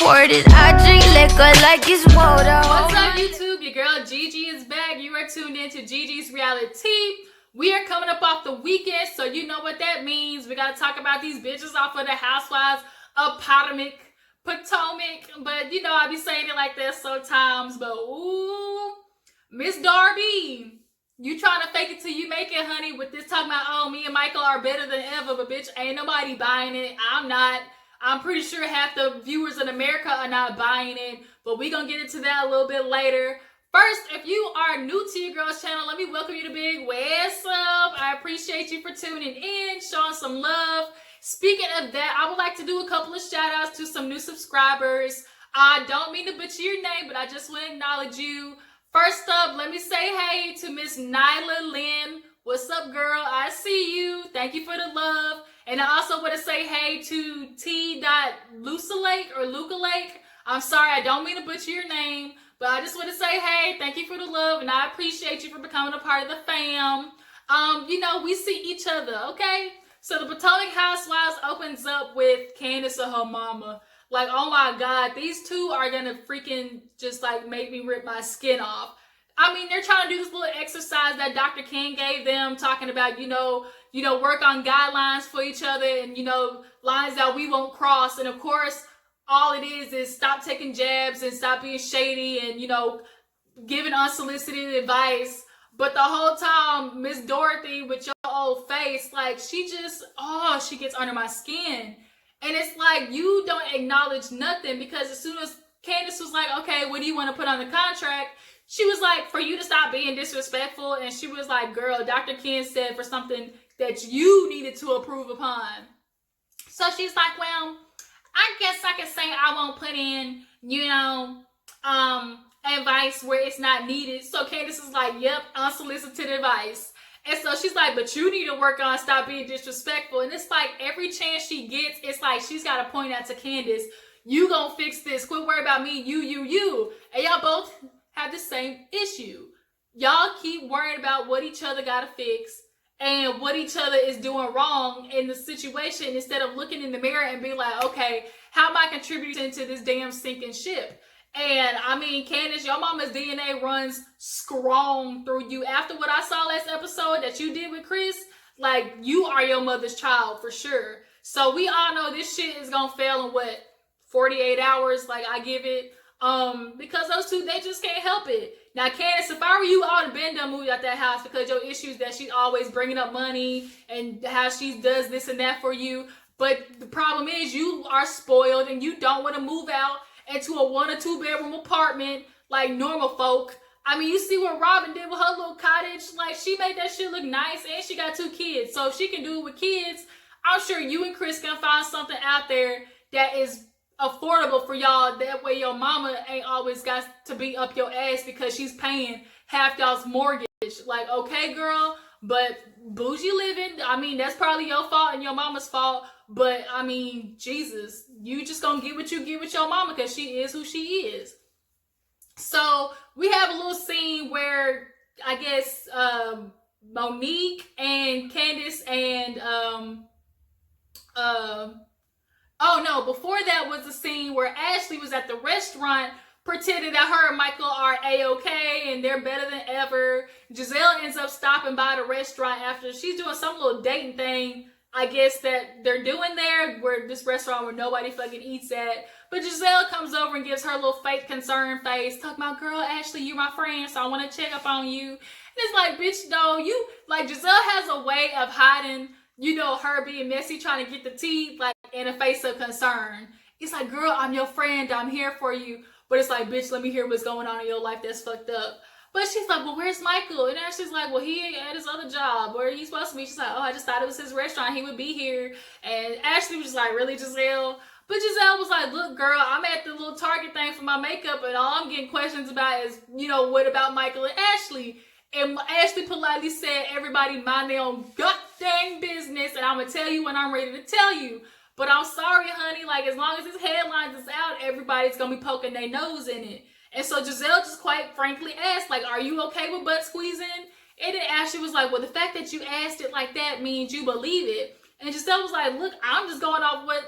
imported. I drink liquor like it's water. What's up, YouTube? Your girl Gigi is back. You are tuned in to Gigi's Reality. We are coming up off the weekend, so you know what that means. We gotta talk about these bitches off of the housewives of Potomac. But you know, I be saying it like that sometimes. But ooh, Mrs.Darby, you trying to fake it till you make it, honey, with this talking about, oh, me and Michael are better than ever, but bitch, ain't nobody buying it. I'm not. I'm pretty sure half the viewers in America are not buying it, but we gonna get into that a little bit later. First, if you are new to your girl's channel, let me welcome you to Big What's Up. I appreciate you for tuning in, showing some love. Speaking of that, I would like to do a couple of shout outs to some new subscribers. I don't mean to butcher your name, but I just want to acknowledge you. First up, let me say hey to Miss Nyla Lynn. What's up, girl? I see you. Thank you for the love. And I also want to say hey to Luca Lake. I'm sorry, I don't mean to butcher your name, but I just want to say hey, thank you for the love, and I appreciate you for becoming a part of the fam. You know, we see each other, okay? So the Potomac Housewives opens up with Candace and her mama. Like, oh my God, these two are gonna freaking just like make me rip my skin off. I mean, they're trying to do this little exercise that Dr. King gave them, talking about, you know, work on guidelines for each other and, you know, lines that we won't cross. And of course, all it is stop taking jabs and stop being shady and, you know, giving unsolicited advice. But the whole time, Miss Dorothy with your old face, like, she just, oh, she gets under my skin. And it's like, you don't acknowledge nothing, because as soon as Candace was like, okay, what do you want to put on the contract? She was like, for you to stop being disrespectful. And she was like, girl, Dr. Ken said for something that you needed to approve upon. So she's like, well, I guess I can say I won't put in, you know, advice where it's not needed. So Candace is like, yep, unsolicited advice. And so she's like, but you need to work on stop being disrespectful. And it's like every chance she gets, it's like she's got to point out to Candace, you gonna fix this. Quit worrying about me, you. And y'all both have the same issue. Y'all keep worrying about what each other gotta fix and what each other is doing wrong in the situation, instead of looking in the mirror and being like, okay, how am I contributing to this damn sinking ship? And I mean, Candace, your mama's DNA runs strong through you. After what I saw last episode that you did with Chris, like, you are your mother's child for sure. So we all know this shit is gonna fail in what, 48 hours? Like, I give it. Because those two, they just can't help it. Now, Candace, if I were you, I would have been done moved out that house, because your issues that she's always bringing up money and how she does this and that for you. But the problem is you are spoiled and you don't want to move out into a 1 or 2 bedroom apartment like normal folk. I mean, you see what Robin did with her little cottage. Like, she made that shit look nice, and she got 2 kids. So if she can do it with kids, I'm sure you and Chris can find something out there that is affordable for y'all. That way your mama ain't always got to be up your ass because she's paying half y'all's mortgage. Like, okay, girl, but bougie living, I mean, that's probably your fault and your mama's fault. But I mean, Jesus, you just gonna get what you get with your mama, because she is who she is. So we have a little scene where I guess Monique and Candace and oh no, before that was a scene where Ashley was at the restaurant pretending that her and Michael are A-okay and they're better than ever. Gizelle ends up stopping by the restaurant after she's doing some little dating thing, I guess, that they're doing there, where this restaurant where nobody fucking eats at. But Gizelle comes over and gives her little fake concern face, talking about, girl, Ashley, you my friend, so I want to check up on you. And it's like, bitch, no, you, like, Gizelle has a way of hiding, you know, her being messy, trying to get the tea, like, in a face of concern. It's like, girl, I'm your friend, I'm here for you. But it's like, bitch, let me hear what's going on in your life that's fucked up. But she's like, well, where's Michael? And Ashley's like, well, he at his other job. Where he's supposed to be? She's like, oh, I just thought it was his restaurant. He would be here. And Ashley was just like, really, Gizelle? But Gizelle was like, look, girl, I'm at the little Target thing for my makeup, and all I'm getting questions about is, you know, what about Michael and Ashley? And Ashley politely said, everybody mind their own god dang business, and I'm going to tell you when I'm ready to tell you. But I'm sorry, honey, like, as long as this headlines is out, everybody's going to be poking their nose in it. And so Gizelle just quite frankly asked, like, are you okay with butt squeezing? And then Ashley was like, well, the fact that you asked it like that means you believe it. And Gizelle was like, look, I'm just going off what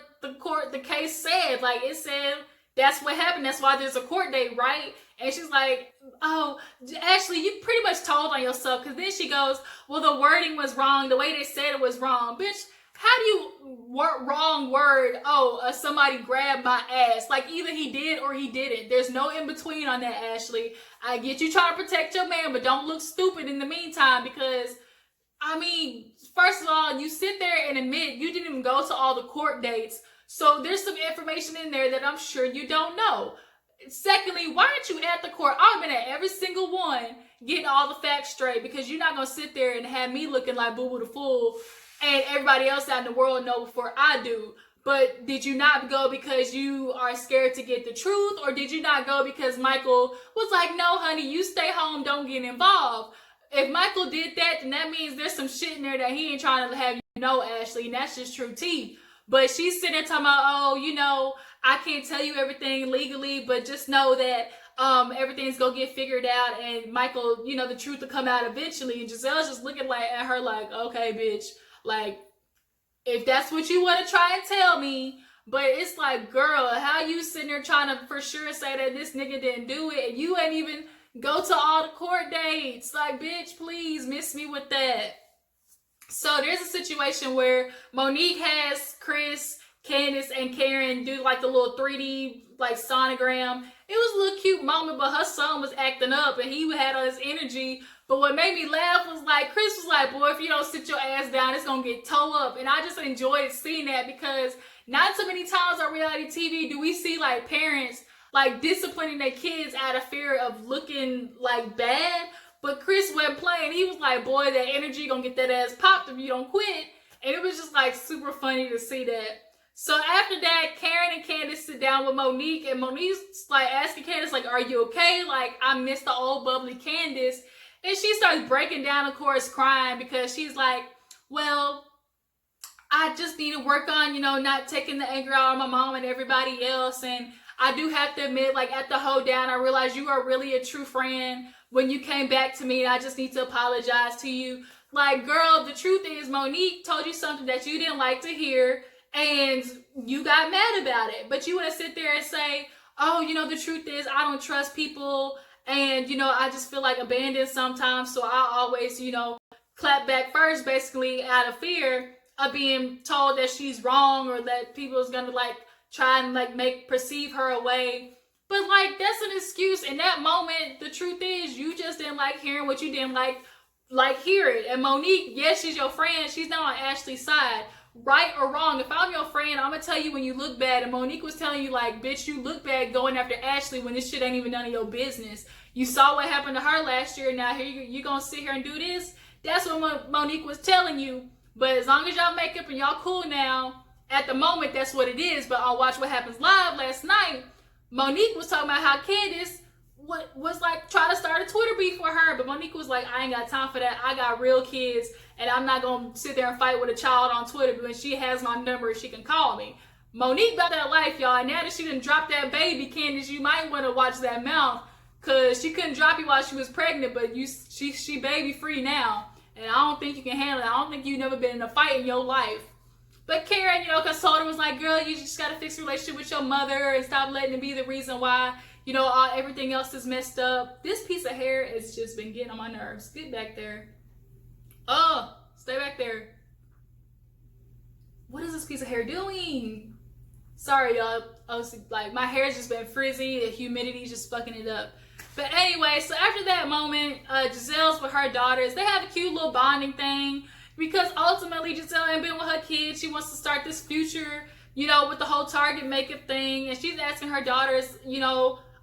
the case said. Like, it said that's what happened. That's why there's a court date, right? And she's like, oh, Ashley, you pretty much told on yourself. Because then she goes, well, the wording was wrong. The way they said it was wrong. Bitch, how do you wrong word, somebody grabbed my ass? Like, either he did or he didn't. There's no in between on that, Ashley. I get you trying to protect your man, but don't look stupid in the meantime, because, I mean, first of all, you sit there and admit you didn't even go to all the court dates. So there's some information in there that I'm sure you don't know. Secondly, why aren't you at the court? I've been at every single one getting all the facts straight, because you're not going to sit there and have me looking like Boo Boo the Fool and everybody else out in the world know before I do. But did you not go because you are scared to get the truth? Or did you not go because Michael was like, no, honey, you stay home, don't get involved? If Michael did that, then that means there's some shit in there that he ain't trying to have you know, Ashley, and that's just true tea. But she's sitting there talking about, I can't tell you everything legally, but just know that everything's gonna get figured out, and Michael, the truth will come out eventually. And Gizelle's just looking at her like, okay, bitch, like, if that's what you want to try and tell me. But it's like, girl, how you sitting there trying to for sure say that this nigga didn't do it, and you ain't even go to all the court dates? Like, bitch, please miss me with that. So there's a situation where Monique has Chris, Candace, and Karen do like the little 3D like sonogram. It was a little cute moment, but her son was acting up and he had all his energy. But what made me laugh was like, Chris was like, boy, if you don't sit your ass down, it's gonna get toe up. And I just enjoyed seeing that, because not so many times on reality TV do we see like parents like disciplining their kids out of fear of looking like bad. But Chris wasn't playing. He was like, boy, that energy gonna get that ass popped if you don't quit. And it was just like super funny to see that. So after that, Karen and Candace sit down with Monique, and Monique's like asking Candace, like, are you okay? Like, I miss the old bubbly Candace. And she starts breaking down, of course, crying, because she's like, well, I just need to work on, not taking the anger out on my mom and everybody else. And I do have to admit, like, at the hoedown, I realized you are really a true friend when you came back to me, and I just need to apologize to you. Like, girl, the truth is Monique told you something that you didn't like to hear, and you got mad about it. But you want to sit there and say, oh, the truth is I don't trust people, and, I just feel like abandoned sometimes, so I always, clap back first, basically out of fear of being told that she's wrong, or that people is going to, like, try and, perceive her away. But, like, that's an excuse. In that moment, the truth is you just didn't like hearing what you didn't like hear it. And Monique, yes, she's your friend. She's not on Ashley's side. Right or wrong, if I'm your friend, I'm going to tell you when you look bad. And Monique was telling you, like, bitch, you look bad going after Ashley when this shit ain't even none of your business. You saw what happened to her last year. Now here you going to sit here and do this? That's what Monique was telling you. But as long as y'all make up and y'all cool now, at the moment, that's what it is. But on Watch What Happens Live last night, Monique was talking about how Candace was like trying to start a Twitter beef with her, but Monique was like, I ain't got time for that. I got real kids, and I'm not gonna sit there and fight with a child on Twitter. But when she has my number, she can call me. Monique about that life, y'all. And now that she done dropped that baby, Candace, you might want to watch that mouth, cause she couldn't drop you while she was pregnant, but she baby free now, and I don't think you can handle it. I don't think you've never been in a fight in your life. But Karen, consoled her, was like, girl, you just got to fix your relationship with your mother and stop letting it be the reason why, everything else is messed up. This piece of hair has just been getting on my nerves. Get back there. Oh, stay back there. What is this piece of hair doing? Sorry, y'all. Like, my hair's just been frizzy. The humidity's just fucking it up. But anyway, so after that moment, Gizelle's with her daughters. They have a cute little bonding thing. Because ultimately, Gizelle ain't been with her kids. She wants to start this future, with the whole Target makeup thing. And she's asking her daughters,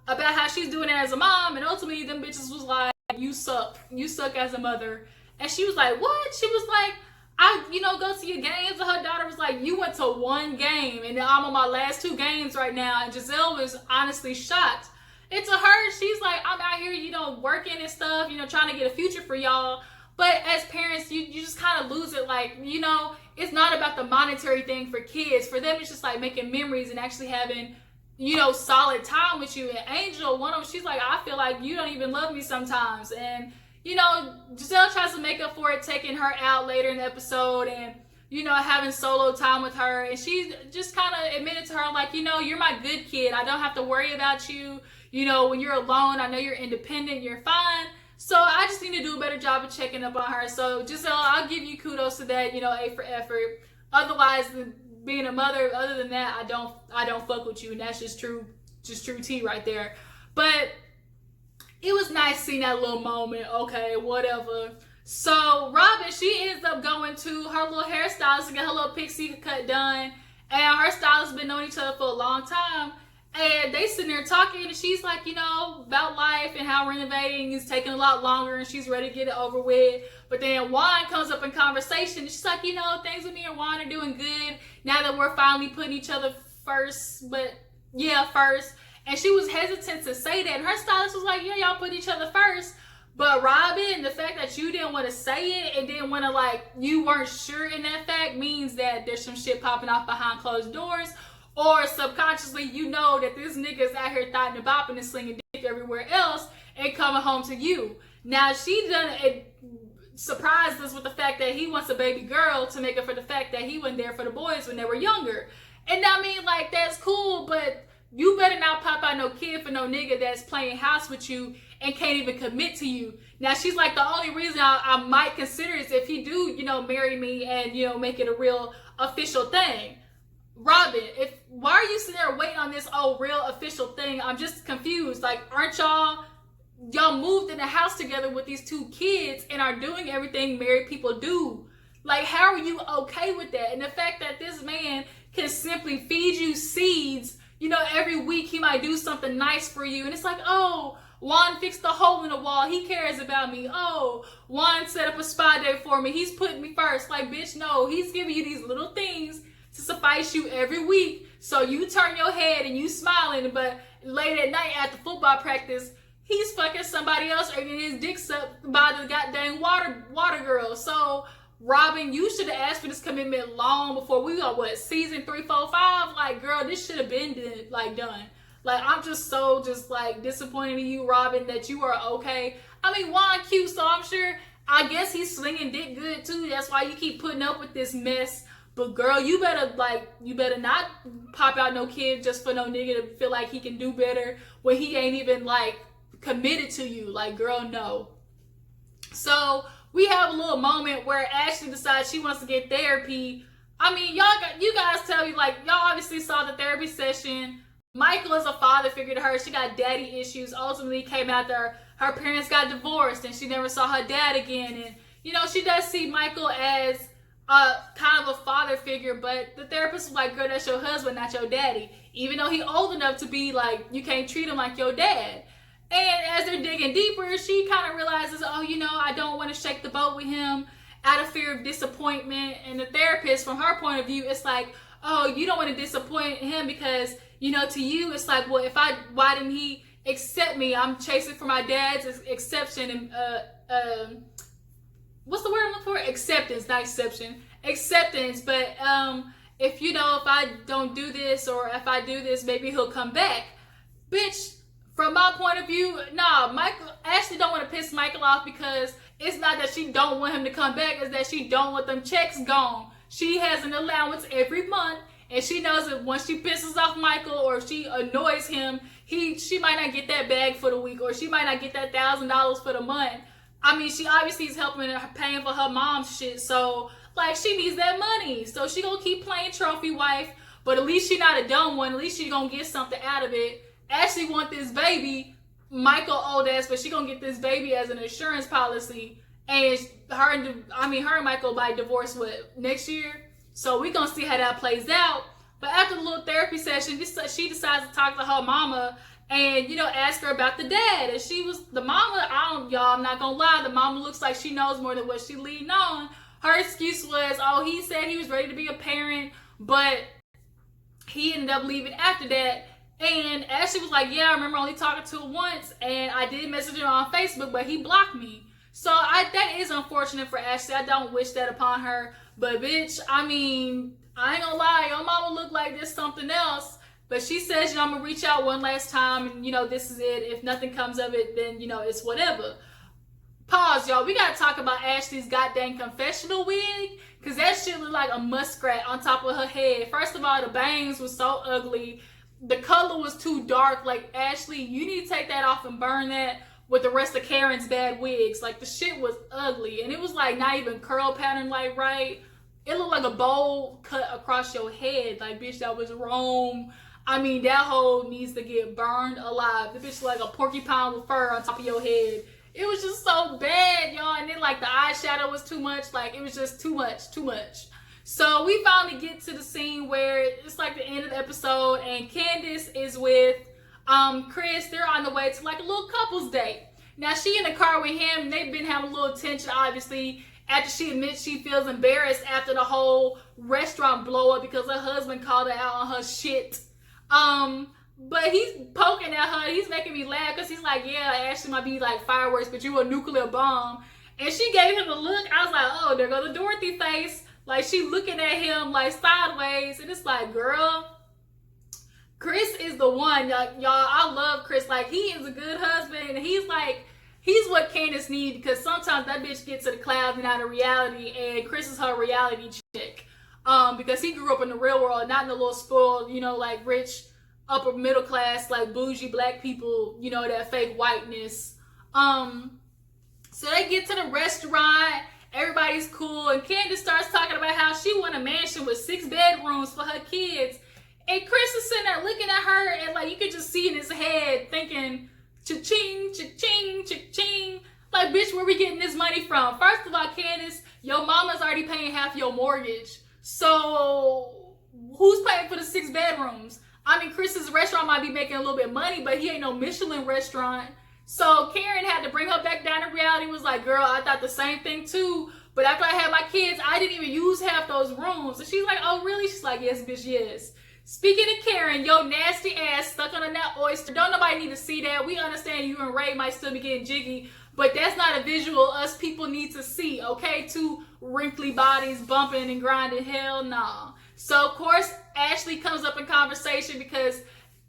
about how she's doing it as a mom. And ultimately, them bitches was like, you suck. You suck as a mother. And she was like, what? She was like, I, go to your games. And her daughter was like, you went to one game. And I'm on my last 2 games right now. And Gizelle was honestly shocked. And to her, she's like, I'm out here, working and stuff, trying to get a future for y'all. But as parents, you just kind of lose it. Like, it's not about the monetary thing for kids. For them, it's just like making memories and actually having, solid time with you. And Angel, one of them, she's like, I feel like you don't even love me sometimes. And, Giselle tries to make up for it, taking her out later in the episode. And, having solo time with her. And she just kind of admitted to her, like, you're my good kid. I don't have to worry about you. When you're alone, I know you're independent, you're fine. So I just need to do a better job of checking up on her. So Gizelle, I'll give you kudos to that, A for effort. Otherwise, being a mother, other than that, I don't fuck with you. And that's just true tea right there. But it was nice seeing that little moment. Okay, whatever. So Robin, she ends up going to her little hairstylist to get her little pixie cut done. And her stylist been knowing each other for a long time. And they sitting there talking, and she's like, about life and how renovating is taking a lot longer, and she's ready to get it over with. But then Juan comes up in conversation, and she's like, things with me and Juan are doing good now that we're finally putting each other first. But yeah, first. And she was hesitant to say that. And her stylist was like, yeah, y'all put each other first. But Robin, the fact that you didn't want to say it and didn't want to, you weren't sure in that fact means that there's some shit popping off behind closed doors. Or subconsciously, that this nigga's out here thotting and bopping and slinging dick everywhere else and coming home to you. Now, she surprised us with the fact that he wants a baby girl to make up for the fact that he wasn't there for the boys when they were younger. And I mean, that's cool, but you better not pop out no kid for no nigga that's playing house with you and can't even commit to you. Now, she's like, the only reason I might consider is if he do, marry me and, make it a real official thing. Robin, why are you sitting there waiting on this real official thing? I'm just confused. Aren't y'all moved in the house together with these two kids and are doing everything married people do? How are you okay with that? And the fact that this man can simply feed you seeds, every week he might do something nice for you. And it's like, oh, Juan fixed the hole in the wall. He cares about me. Oh, Juan set up a spa day for me. He's putting me first. Bitch, no. He's giving you these little things to suffice you every week, so you turn your head and you smiling, but late at night after football practice, he's fucking somebody else or getting his dick sucked by the goddamn water girl. So Robin, you should have asked for this commitment long before we got season 3, 4, 5. Girl, this should have been done. I'm just so disappointed in you, Robin, that you are okay. I mean, Juan cute, so I'm sure. I guess he's slinging dick good too. That's why you keep putting up with this mess. But girl, you better not pop out no kid just for no nigga to feel like he can do better when he ain't even committed to you. Girl, no. So we have a little moment where Ashley decides she wants to get therapy. I mean, you guys tell me, y'all obviously saw the therapy session. Michael is a father figure to her. She got daddy issues. Ultimately came out there, her parents got divorced and she never saw her dad again. And, she does see Michael as kind of a father figure, but the therapist was like, girl, that's your husband, not your daddy. Even though he old enough to be you can't treat him like your dad. And as they're digging deeper, she kind of realizes, I don't want to shake the boat with him out of fear of disappointment. And the therapist, from her point of view, it's you don't want to disappoint him because, to you, it's well, why didn't he accept me? I'm chasing for my dad's exception and, what's the word I'm looking for? Acceptance, not exception. Acceptance, but if I don't do this or if I do this, maybe he'll come back. Bitch, from my point of view, nah, Ashley don't want to piss Michael off because it's not that she don't want him to come back, it's that she don't want them checks gone. She has an allowance every month, and she knows that once she pisses off Michael or if she annoys him, she might not get that bag for the week or she might not get that $1,000 for the month. I mean, she obviously is helping her, paying for her mom's shit. So, she needs that money. So, she gonna keep playing trophy wife. But at least she not a dumb one. At least she gonna get something out of it. Ashley want this baby. Michael old ass, but she gonna get this baby as an insurance policy. And her and Michael might divorce, next year? So, we gonna see how that plays out. But after the little therapy session, she decides to talk to her mama and, ask her about the dad. And the mama, I'm not gonna lie, the mama looks like she knows more than what she leading on. Her excuse was, he said he was ready to be a parent, but he ended up leaving after that. And Ashley was like, yeah, I remember only talking to him once, and I did message him on Facebook, but he blocked me. So that is unfortunate for Ashley. I don't wish that upon her. But bitch, I ain't gonna lie, your mama look like this something else. But she says, I'm going to reach out one last time and, this is it. If nothing comes of it, then, it's whatever. Pause, y'all. We gotta talk about Ashley's goddamn confessional wig, because that shit looked like a muskrat on top of her head. First of all, the bangs was so ugly. The color was too dark. Like, Ashley, you need to take that off and burn that with the rest of Karen's bad wigs. Like, the shit was ugly. And it was like not even curl pattern like right. It looked like a bowl cut across your head. Like, bitch, that was wrong. I mean, that hole needs to get burned alive. The bitch like a porcupine with fur on top of your head. It was just so bad, y'all. And then, like, the eyeshadow was too much. Like, it was just too much. So we finally get to the scene where it's like the end of the episode, and Candace is with Chris. They're on the way to like a little couple's date. Now, she in the car with him. They've been having a little tension, obviously, after she admits she feels embarrassed after the whole restaurant blow up because her husband called her out on her shit. But he's poking at her. He's making me laugh because he's like, yeah, Ashley might be like fireworks, but you a nuclear bomb. And she gave him a look. I was like, oh, there goes the Dorothy face. Like, she looking at him like sideways. And it's like, girl, Chris is the one. Y'all, I love Chris. Like, he is a good husband. And he's like, he's what Candace needs, because sometimes that bitch gets to the clouds and out of reality. And Chris is her reality chick. Because he grew up in the real world, not in the little spoiled, you know, like rich, upper middle class, like bougie black people, you know, that fake whiteness. So they get to the restaurant, everybody's cool, and Candace starts talking about how she want a mansion with 6 bedrooms for her kids. And Chris is sitting there looking at her, and like you could just see in his head thinking, cha-ching, cha-ching, cha-ching. Like, bitch, where we getting this money from? First of all, Candace, your mama's already paying half your mortgage. So who's paying for the 6 bedrooms? I mean, Chris's restaurant might be making a little bit of money, but he ain't no Michelin restaurant. So Karen had to bring her back down to reality. Was like, girl, I thought the same thing too. But after I had my kids, I didn't even use half those rooms. And she's like, oh, really? She's like, yes, bitch, yes. Speaking of Karen, yo nasty ass stuck on that oyster. Don't nobody need to see that. We understand you and Ray might still be getting jiggy, but that's not a visual us people need to see, okay? 2 wrinkly bodies bumping and grinding. Hell nah. So, of course, Ashley comes up in conversation because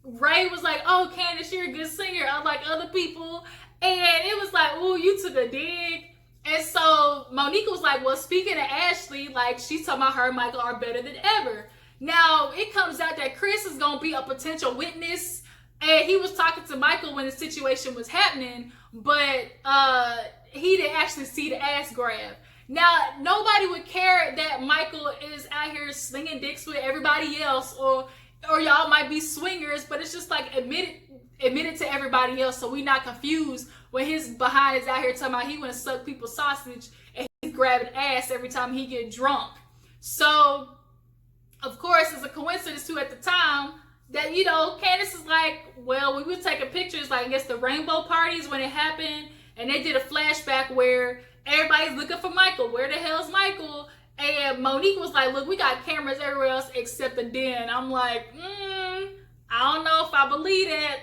Ray was like, oh, Candace, you're a good singer, unlike other people. And it was like, ooh, you took a dig. And so Monique was like, well, speaking of Ashley, like, she's talking about her and Michael are better than ever. Now, it comes out that Chris is going to be a potential witness. And he was talking to Michael when the situation was happening, but he didn't actually see the ass grab. Now, nobody would care that Michael is out here slinging dicks with everybody else, or y'all might be swingers, but it's just like admitted to everybody else, so we not confused when his behind is out here talking about he want to suck people's sausage and he's grabbing ass every time he get drunk. So, of course, it's a coincidence too at the time that, you know, Candace is like, well, we were taking pictures, like, I guess the rainbow parties when it happened, and they did a flashback where everybody's looking for Michael. Where the hell's Michael? And Monique was like, look, we got cameras everywhere else except the den. I'm like, I don't know if I believe that.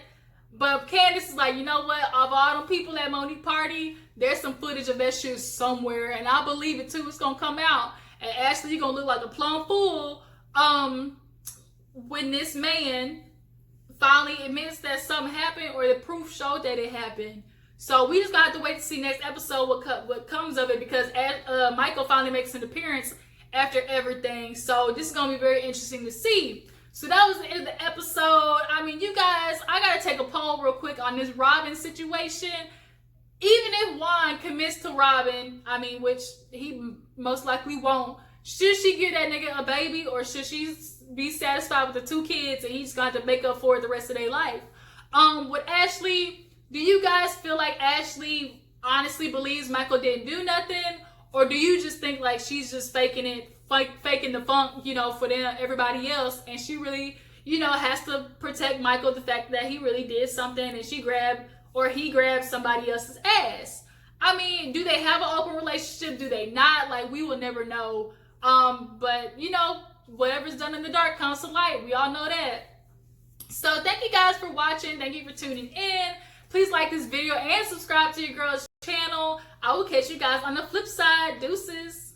But Candace is like, you know what? Of all them people at Monique party, there's some footage of that shit somewhere. And I believe it too. It's going to come out. And Ashley, you're going to look like a plum fool when this man finally admits that something happened or the proof showed that it happened. So we just got to wait to see next episode what comes of it, because Michael finally makes an appearance after everything. So this is going to be very interesting to see. So that was the end of the episode. I mean, you guys, I got to take a poll real quick on this Robin situation. Even if Juan commits to Robin, I mean, which he most likely won't, should she give that nigga a baby, or should she be satisfied with the 2 kids and he's got to make up for it the rest of their life? With Ashley, do you guys feel like Ashley honestly believes Michael didn't do nothing? Or do you just think like she's just faking it, faking the funk, you know, for them, everybody else, and she really, you know, has to protect Michael, the fact that he really did something and he grabbed somebody else's ass? I mean, do they have an open relationship? Do they not? Like, we will never know. But, you know, whatever's done in the dark comes to light. We all know that. So thank you guys for watching. Thank you for tuning in. Please like this video and subscribe to your girl's channel. I will catch you guys on the flip side. Deuces.